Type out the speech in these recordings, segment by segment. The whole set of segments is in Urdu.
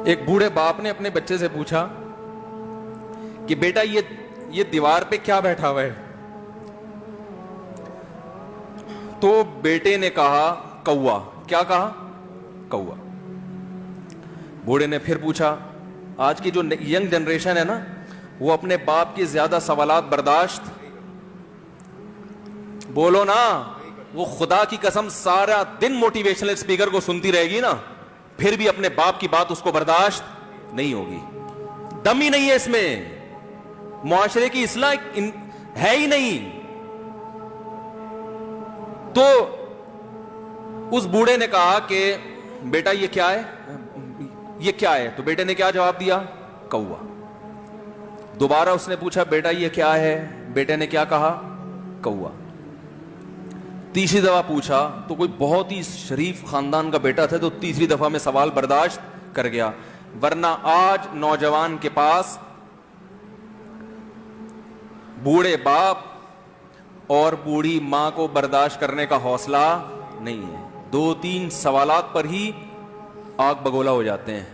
ایک بوڑھے باپ نے اپنے بچے سے پوچھا کہ بیٹا یہ دیوار پہ کیا بیٹھا ہوا ہے؟ تو بیٹے نے کہا کوا۔ کیا کہا؟ کوا۔ بوڑھے نے پھر پوچھا، آج کی جو ینگ جنریشن ہے نا، وہ اپنے باپ کی زیادہ سوالات برداشت، بولو نا، وہ خدا کی قسم سارا دن موٹیویشنل اسپیکر کو سنتی رہے گی نا، پھر بھی اپنے باپ کی بات اس کو برداشت نہیں ہوگی۔ دم ہی نہیں ہے اس میں، معاشرے کی اصلاح ہے ہی نہیں۔ تو اس بوڑھے نے کہا کہ بیٹا یہ کیا ہے؟ یہ کیا ہے؟ تو بیٹے نے کیا جواب دیا؟ کوا۔ دوبارہ اس نے پوچھا بیٹا یہ کیا ہے؟ بیٹے نے کیا کہا؟ کوا۔ تیسری دفعہ پوچھا تو کوئی بہت ہی شریف خاندان کا بیٹا تھا، تو تیسری دفعہ میں سوال برداشت کر گیا، ورنہ آج نوجوان کے پاس بوڑھے باپ اور بوڑھی ماں کو برداشت کرنے کا حوصلہ نہیں ہے۔ 2-3 سوالات پر ہی آگ بگولا ہو جاتے ہیں۔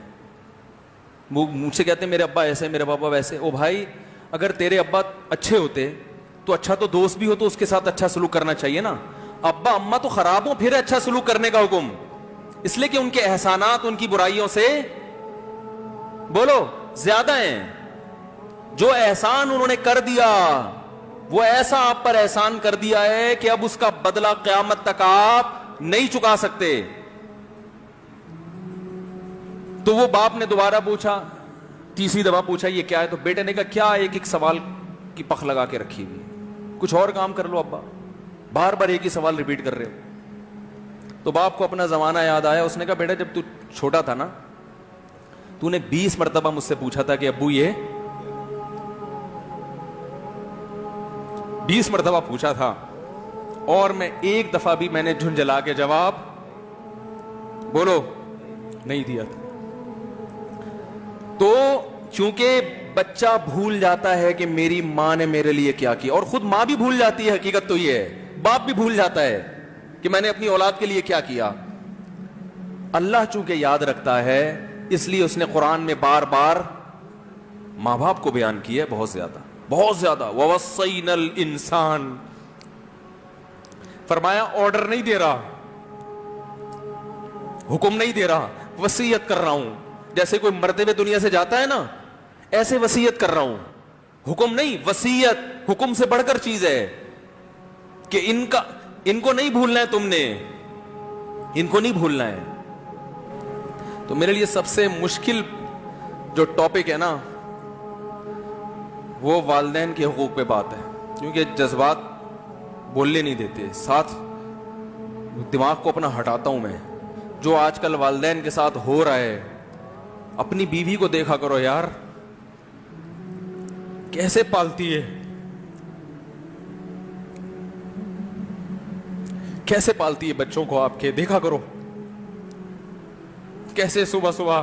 مجھ سے کہتے ہیں میرے ابا ایسے، میرے پاپا ویسے۔ او بھائی، اگر تیرے ابا اچھے ہوتے تو اچھا تو دوست بھی ہو تو اس کے ساتھ اچھا سلوک کرنا چاہیے نا۔ ابا اماں تو خراب ہو پھر اچھا سلوک کرنے کا حکم، اس لیے کہ ان کے احسانات ان کی برائیوں سے بولو زیادہ ہیں۔ جو احسان انہوں نے کر دیا وہ ایسا آپ پر احسان کر دیا ہے کہ اب اس کا بدلہ قیامت تک آپ نہیں چکا سکتے۔ تو وہ باپ نے دوبارہ پوچھا، تیسری دفعہ پوچھا یہ کیا ہے؟ تو بیٹے نے کہا کیا ایک سوال کی پخ لگا کے رکھی ہوئی، کچھ اور کام کر لو ابا، بار بار ایک ہی سوال ریپیٹ کر رہے ہو۔ تو باپ کو اپنا زمانہ یاد آیا، اس نے کہا بیٹا جب تو چھوٹا تھا نا، تو نے 20 مرتبہ مجھ سے پوچھا تھا کہ ابو یہ 20 مرتبہ پوچھا تھا، اور میں ایک دفعہ بھی میں نے جھنجھلا کے جواب بولو نہیں دیا تھا۔ تو چونکہ بچہ بھول جاتا ہے کہ میری ماں نے میرے لیے کیا کیا، اور خود ماں بھی بھول جاتی ہے، حقیقت تو یہ ہے، باپ بھی بھول جاتا ہے کہ میں نے اپنی اولاد کے لیے کیا کیا۔ اللہ چونکہ یاد رکھتا ہے، اس لیے اس نے قرآن میں بار بار ماں باپ کو بیان کیا ہے، بہت زیادہ بہت زیادہ۔ وَوَصَّيْنَا الْإِنسَانَ، فرمایا آرڈر نہیں دے رہا، حکم نہیں دے رہا، وصیت کر رہا ہوں۔ جیسے کوئی مرتے ہوئے دنیا سے جاتا ہے نا، ایسے وصیت کر رہا ہوں، حکم نہیں، وصیت حکم سے بڑھ کر چیز ہے کہ ان کو نہیں بھولنا ہے، تم نے ان کو نہیں بھولنا ہے۔ تو میرے لیے سب سے مشکل جو ٹاپک ہے نا، وہ والدین کے حقوق پہ بات ہے، کیونکہ جذبات بولنے نہیں دیتے، ساتھ دماغ کو اپنا ہٹاتا ہوں میں۔ جو آج کل والدین کے ساتھ ہو رہا ہے، اپنی بیوی کو دیکھا کرو یار، کیسے پالتی ہے، کیسے پالتی ہے بچوں کو آپ کے، دیکھا کرو کیسے صبح صبح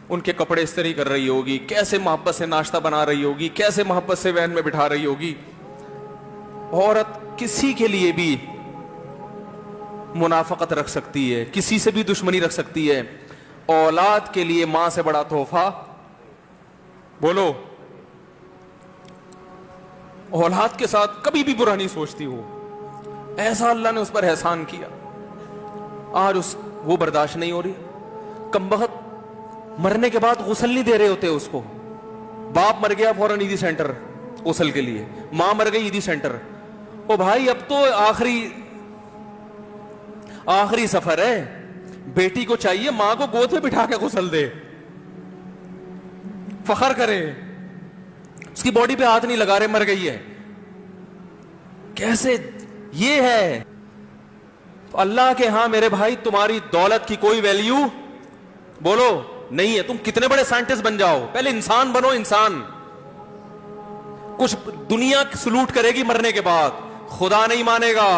ان کے کپڑے استری کر رہی ہوگی، کیسے محبت سے ناشتہ بنا رہی ہوگی، کیسے محبت سے وین میں بٹھا رہی ہوگی۔ عورت کسی کے لیے بھی منافقت رکھ سکتی ہے، کسی سے بھی دشمنی رکھ سکتی ہے، اولاد کے لیے ماں سے بڑا تحفہ بولو، اولاد کے ساتھ کبھی بھی برا نہیں سوچتی ہو، ایسا اللہ نے اس پر احسان کیا، آج وہ برداشت نہیں ہو رہی۔ کمبخت مرنے کے بعد غسل نہیں دے رہے ہوتے اس کو، باپ مر گیا فوراً عیدی سینٹر غسل کے لیے، ماں مر گئی عیدی سینٹر۔ او بھائی اب تو آخری سفر ہے، بیٹی کو چاہیے ماں کو گود میں بٹھا کے غسل دے، فخر کرے، اس کی باڈی پہ ہاتھ نہیں لگا رہے، مر گئی ہے۔ کیسے یہ ہے اللہ کے ہاں میرے بھائی، تمہاری دولت کی کوئی ویلیو بولو نہیں ہے، تم کتنے بڑے سائنٹسٹ بن جاؤ، پہلے انسان بنو، انسان۔ کچھ دنیا سلوٹ کرے گی مرنے کے بعد، خدا نہیں مانے گا۔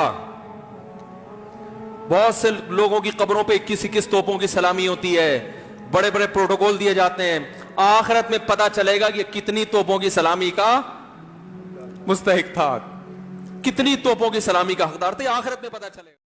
بہت سے لوگوں کی قبروں پہ 21 توپوں کی سلامی ہوتی ہے، بڑے بڑے پروٹوکول دیے جاتے ہیں، آخرت میں پتا چلے گا کہ کتنی توپوں کی سلامی کا مستحق تھا، کتنی توپوں کی سلامی کا حقدار تھے، آخرت میں پتا چلے گا۔